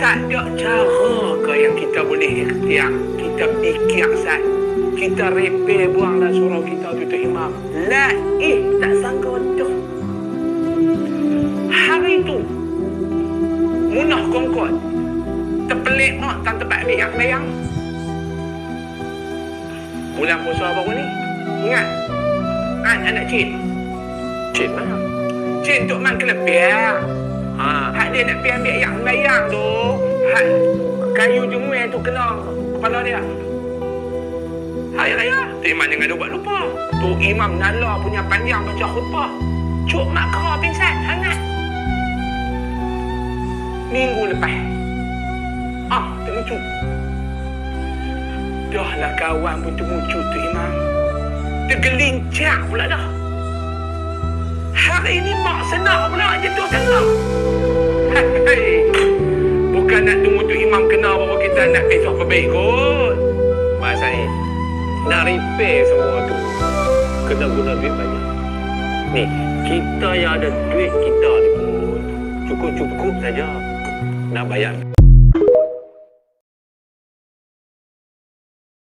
Tak ada cara ke yang kita boleh ikhtiar. Kita fikir sat. Kita repair buang dan surau kita tu Imam. Tak sangka betul. Hari tu munah kongkot. Terpelik tak tempat ambil yang layang. Bulan puasa baru ni. Ingat? Anak Cik. Cik mana? Cik Tok Man Kelepia. Hak dia nak pergi ambil yang layang tu. Hak kayu jemui tu kena kepala dia. Hai raya. Tu Imam jangan buat lupa. Tu Imam Nala punya panjang baca khutbah. Cuk mak kau pingsan. Hangat. Minggu lepas. Terlucu. Dah lah kawan pun termucut tu Imam. Tergelincang pula dah. Hari ni mak senang pula jatuh tengah. Bukan nak tunggu tu Imam kena baru kita nak esok perbaik kot. Masa ni nak repair semua tu kena guna duit banyak. Ni kita yang ada duit kita ni pun cukup-cukup saja nak bayar.